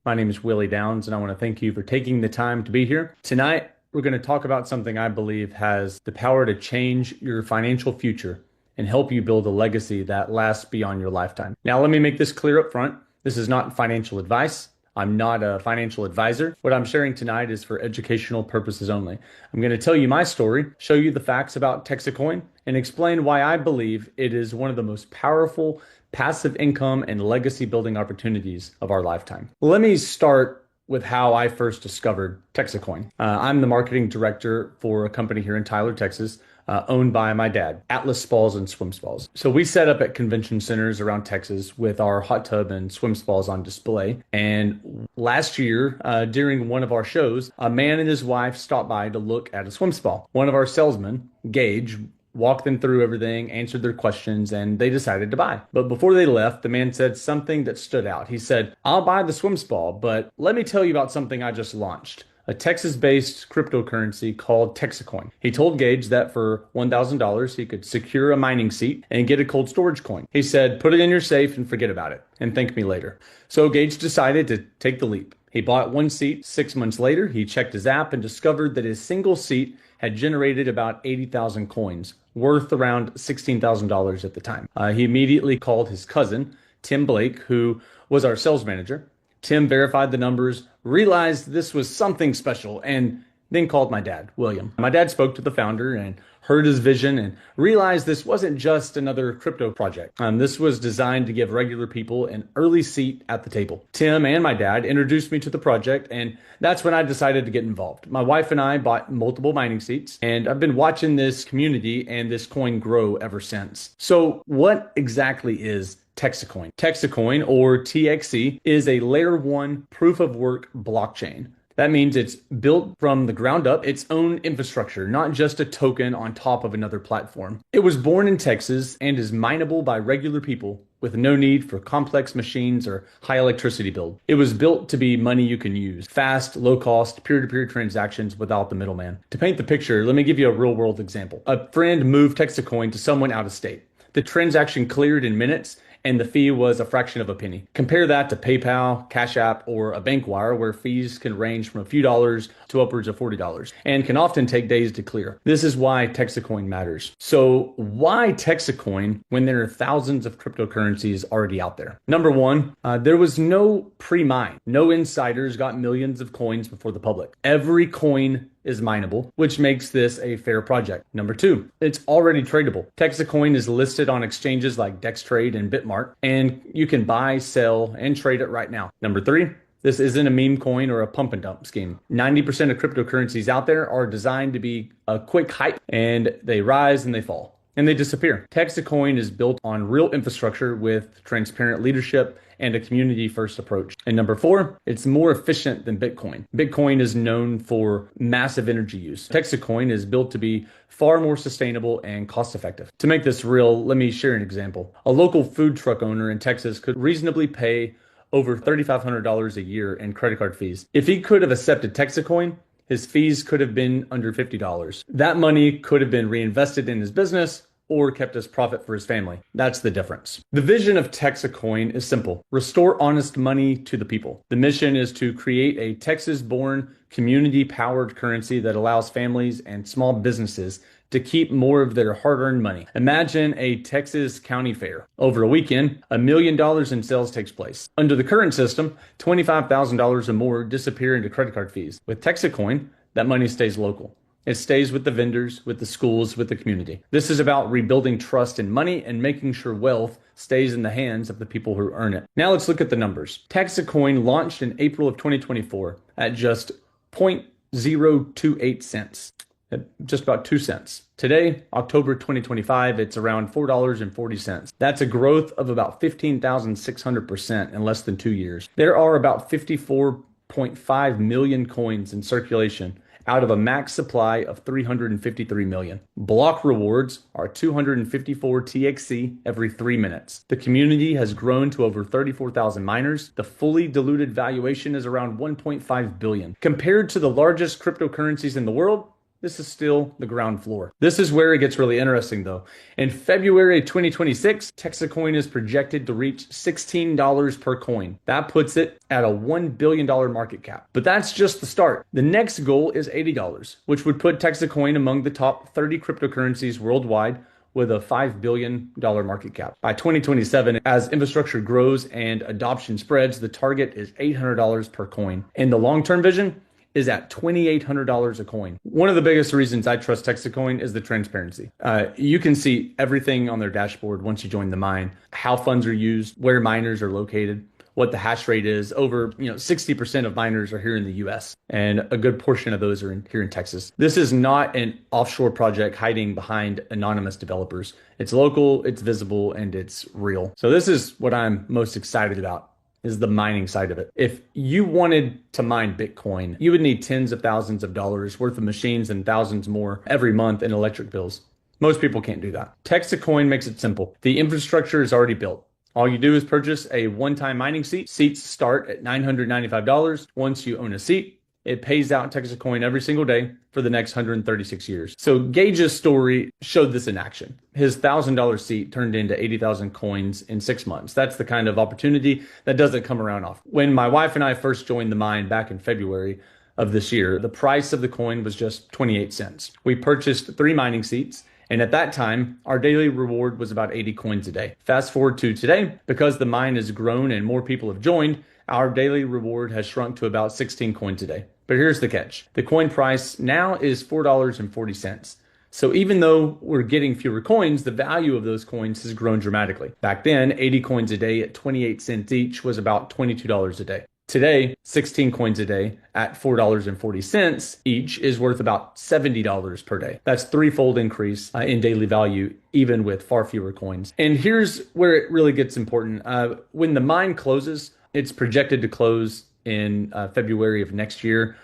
My name is Willie Downs, and I want to thank you for taking the time to be here. Tonight, we're going to talk about something I believe has the power to change your financial future and help you build a legacy that lasts beyond your lifetime. Now, let me make this clear up front. This is not financial advice. I'm not a financial advisor. What I'm sharing tonight is for educational purposes only. I'm going to tell you my story, show you the facts about TEXITcoin, and explain why I believe it is one of the most powerful passive income and legacy building opportunities of our lifetime. Let me start with how I first discovered TEXITcoin. I'm the marketing director for a company here in Tyler, Texas, owned by my dad, Atlas Spas and Swim Spas. So we set up at convention centers around Texas with our hot tub and swim spas on display. And last year, during one of our shows, a man and his wife stopped by to look at a swim spa. One of our salesmen, Gage, walked them through everything, answered their questions, and they decided to buy. But before they left, the man said something that stood out. He said, "I'll buy the swim spa, but let me tell you about something I just launched. A Texas-based cryptocurrency called TEXITcoin." He told Gage that for $1,000, he could secure a mining seat and get a cold storage coin. He said, "Put it in your safe and forget about it, and thank me later." So Gage decided to take the leap. He bought one seat. 6 months later, he checked his app and discovered that his single seat had generated about 80,000 coins, worth around $16,000 at the time. He immediately called his cousin, Tim Blake, who was our sales manager. Tim verified the numbers, realized this was something special, and then called my dad, William. My dad spoke to the founder and heard his vision and realized this wasn't just another crypto project. This was designed to give regular people an early seat at the table. Tim and my dad introduced me to the project, and that's when I decided to get involved. My wife and I bought multiple mining seats, and I've been watching this community and this coin grow ever since. So what exactly is TEXITcoin? TEXITcoin, or TXC, is a layer 1 proof of work blockchain. That means it's built from the ground up, its own infrastructure, not just a token on top of another platform. It was born in Texas and is mineable by regular people with no need for complex machines or high electricity bill. It was built to be money you can use, fast, low cost, peer-to-peer transactions without the middleman. To paint the picture, let me give you a real world example. A friend moved TEXITcoin to someone out of state. The transaction cleared in minutes, and the fee was a fraction of a penny. Compare that to PayPal, Cash App, or a bank wire where fees can range from a few dollars to upwards of $40 and can often take days to clear. This is why TEXITcoin matters. So why TEXITcoin when there are thousands of cryptocurrencies already out there? Number one, there was no pre-mine. No insiders got millions of coins before the public. Every coin is mineable, which makes this a fair project. Number two, it's already tradable. TEXITcoin is listed on exchanges like DexTrade and Bitmart, and you can buy, sell, and trade it right now. Number three, this isn't a meme coin or a pump and dump scheme. 90% of cryptocurrencies out there are designed to be a quick hype, and they rise and they fall and they disappear. TEXITcoin is built on real infrastructure with transparent leadership and a community-first approach. And number four, it's more efficient than Bitcoin. Bitcoin is known for massive energy use. TEXITcoin is built to be far more sustainable and cost-effective. To make this real, let me share an example. A local food truck owner in Texas could reasonably pay over $3,500 a year in credit card fees. If he could have accepted TEXITcoin, his fees could have been under $50. That money could have been reinvested in his business or kept as profit for his family. That's the difference. The vision of TEXITcoin is simple: restore honest money to the people. The mission is to create a Texas-born, community-powered currency that allows families and small businesses to keep more of their hard-earned money. Imagine a Texas county fair. Over a weekend, $1 million in sales takes place. Under the current system, $25,000 or more disappear into credit card fees. With TEXITcoin, that money stays local. It stays with the vendors, with the schools, with the community. This is about rebuilding trust in money and making sure wealth stays in the hands of the people who earn it. Now let's look at the numbers. TEXITcoin launched in April of 2024 at just 0.028 cents, at just about 2 cents. Today, October 2025, it's around $4.40. That's a growth of about 15,600% in less than 2 years. There are about 54.5 million coins in circulation out of a max supply of 353 million. Block rewards are 254 TXC every 3 minutes. The community has grown to over 34,000 miners. The fully diluted valuation is around 1.5 billion. Compared to the largest cryptocurrencies in the world, This is still the ground floor. This is where it gets really interesting though. In February 2026, TEXITcoin is projected to reach $16 per coin. That puts it at a $1 billion market cap. But that's just the start. The next goal is $80, which would put TEXITcoin among the top 30 cryptocurrencies worldwide with a $5 billion market cap. By 2027, as infrastructure grows and adoption spreads, the target is $800 per coin. And the long-term vision is at $2,800 a coin. One of the biggest reasons I trust TEXITcoin is the transparency. You can see everything on their dashboard once you join the mine, how funds are used, where miners are located, what the hash rate is. Over 60% of miners are here in the US, and a good portion of those are here in Texas. This is not an offshore project hiding behind anonymous developers. It's local, it's visible, and it's real. So this is what I'm most excited about, is the mining side of it. If you wanted to mine Bitcoin, you would need tens of thousands of dollars worth of machines and thousands more every month in electric bills. Most people can't do that. TEXITcoin makes it simple. The infrastructure is already built. All you do is purchase a one-time mining seat. Seats start at $995. Once you own a seat, it pays out TEXITcoin every single day for the next 136 years. So Gage's story showed this in action. His $1,000 seat turned into 80,000 coins in 6 months. That's the kind of opportunity that doesn't come around often. When my wife and I first joined the mine back in February of this year, the price of the coin was just 28 cents. We purchased 3 mining seats, and at that time, our daily reward was about 80 coins a day. Fast forward to today, because the mine has grown and more people have joined, our daily reward has shrunk to about 16 coins a day. But here's the catch. The coin price now is $4.40. So even though we're getting fewer coins, the value of those coins has grown dramatically. Back then, 80 coins a day at 28 cents each was about $22 a day. Today, 16 coins a day at $4.40 each is worth about $70 per day. That's threefold increase in daily value, even with far fewer coins. And here's where it really gets important. When the mine closes, it's projected to close in February of next year.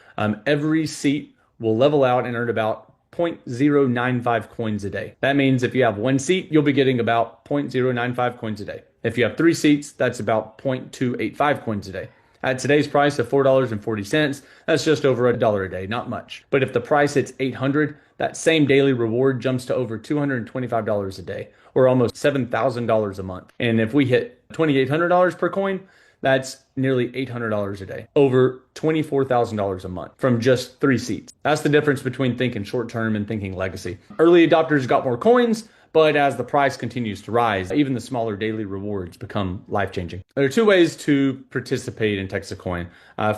Every seat will level out and earn about 0.095 coins a day. That means if you have 1 seat, you'll be getting about 0.095 coins a day. If you have 3 seats, that's about 0.285 coins a day. At today's price of $4.40, that's just over $1 a day, not much. But if the price hits $800, that same daily reward jumps to over $225 a day, or almost $7,000 a month. And if we hit $2,800 per coin, that's nearly $800 a day, over $24,000 a month from just 3 seats. That's the difference between thinking short-term and thinking legacy. Early adopters got more coins, but as the price continues to rise, even the smaller daily rewards become life-changing. There are 2 ways to participate in TEXITcoin.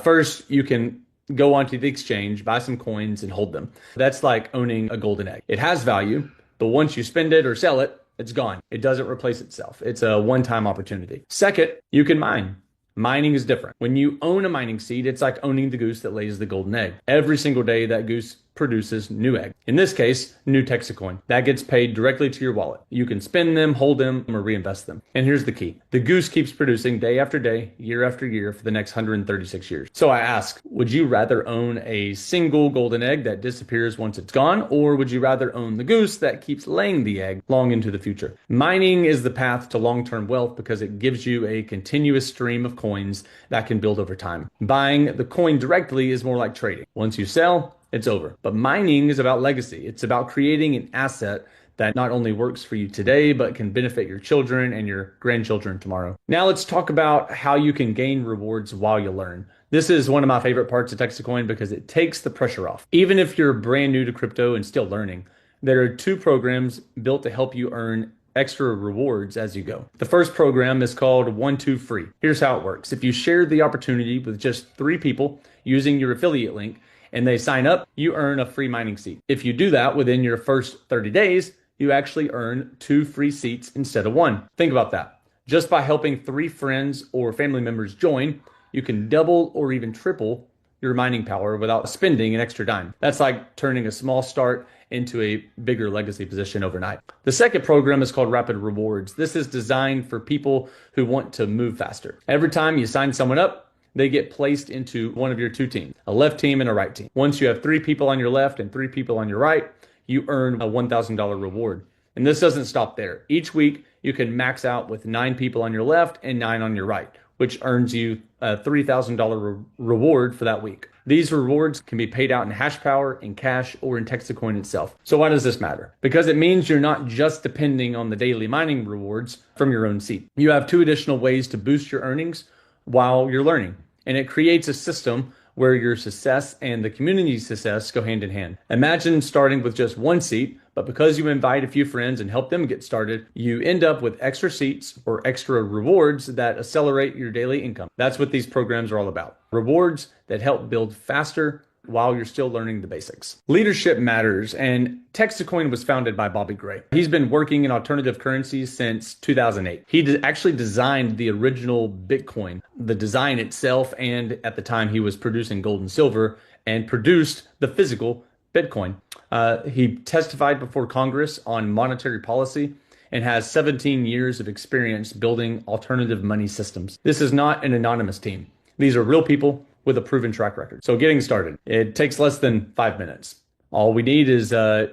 First, you can go onto the exchange, buy some coins, and hold them. That's like owning a golden egg. It has value, but once you spend it or sell it, it's gone. It doesn't replace itself. It's a one-time opportunity. Second, you can mine. Mining is different. When you own a mining seed, it's like owning the goose that lays the golden egg. Every single day, that goose produces new egg. In this case, new TEXITcoin. That gets paid directly to your wallet. You can spend them, hold them, or reinvest them. And here's the key. The goose keeps producing day after day, year after year for the next 136 years. So I ask, would you rather own a single golden egg that disappears once it's gone, or would you rather own the goose that keeps laying the egg long into the future? Mining is the path to long-term wealth because it gives you a continuous stream of coins that can build over time. Buying the coin directly is more like trading. Once you sell, it's over. But mining is about legacy. It's about creating an asset that not only works for you today, but can benefit your children and your grandchildren tomorrow. Now let's talk about how you can gain rewards while you learn. This is one of my favorite parts of TEXITcoin because it takes the pressure off. Even if you're brand new to crypto and still learning, there are 2 programs built to help you earn extra rewards as you go. The first program is called 1-2 Free. Here's how it works. If you share the opportunity with just 3 people using your affiliate link, and they sign up, you earn a free mining seat. If you do that within your first 30 days, you actually earn 2 free seats instead of 1. Think about that. Just by helping 3 friends or family members join, you can double or even triple your mining power without spending an extra dime. That's like turning a small start into a bigger legacy position overnight. The second program is called Rapid Rewards. This is designed for people who want to move faster. Every time you sign someone up, they get placed into one of your 2 teams, a left team and a right team. Once you have 3 people on your left and 3 people on your right, you earn a $1,000 reward. And this doesn't stop there. Each week, you can max out with 9 people on your left and 9 on your right, which earns you a $3,000 reward for that week. These rewards can be paid out in hash power, in cash, or in TEXITcoin itself. So why does this matter? Because it means you're not just depending on the daily mining rewards from your own seat. You have two additional ways to boost your earnings while you're learning. And it creates a system where your success and the community's success go hand in hand. Imagine starting with just one seat, but because you invite a few friends and help them get started, you end up with extra seats or extra rewards that accelerate your daily income. That's what these programs are all about. Rewards that help build faster while you're still learning the basics. Leadership matters, and TEXITcoin was founded by Bobby Gray. He's been working in alternative currencies since 2008. He actually designed the original Bitcoin, the design itself, and at the time he was producing gold and silver and produced the physical Bitcoin. He testified before Congress on monetary policy and has 17 years of experience building alternative money systems. This is not an anonymous team. These are real people with a proven track record. So getting started, it takes less than 5 minutes. All we need is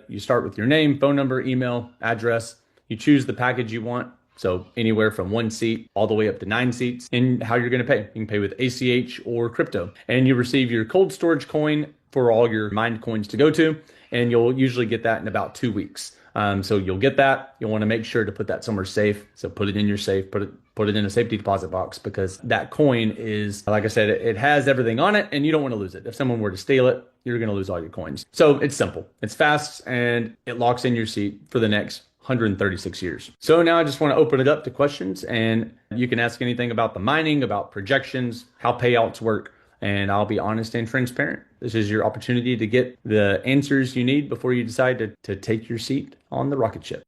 you start with your name, phone number, email, address. You choose the package you want. So anywhere from 1 seat all the way up to 9 seats, and how you're going to pay. You can pay with ACH or crypto. And you receive your cold storage coin for all your mined coins to go to. And you'll usually get that in about 2 weeks. So you'll get that. You'll want to make sure to put that somewhere safe. So put it in your safe, put it in a safety deposit box, because that coin is, like I said, it has everything on it and you don't want to lose it. If someone were to steal it, you're going to lose all your coins. So it's simple, it's fast, and it locks in your seat for the next 136 years. So now I just want to open it up to questions, and you can ask anything about the mining, about projections, how payouts work, and I'll be honest and transparent. This is your opportunity to get the answers you need before you decide to take your seat on the rocket ship.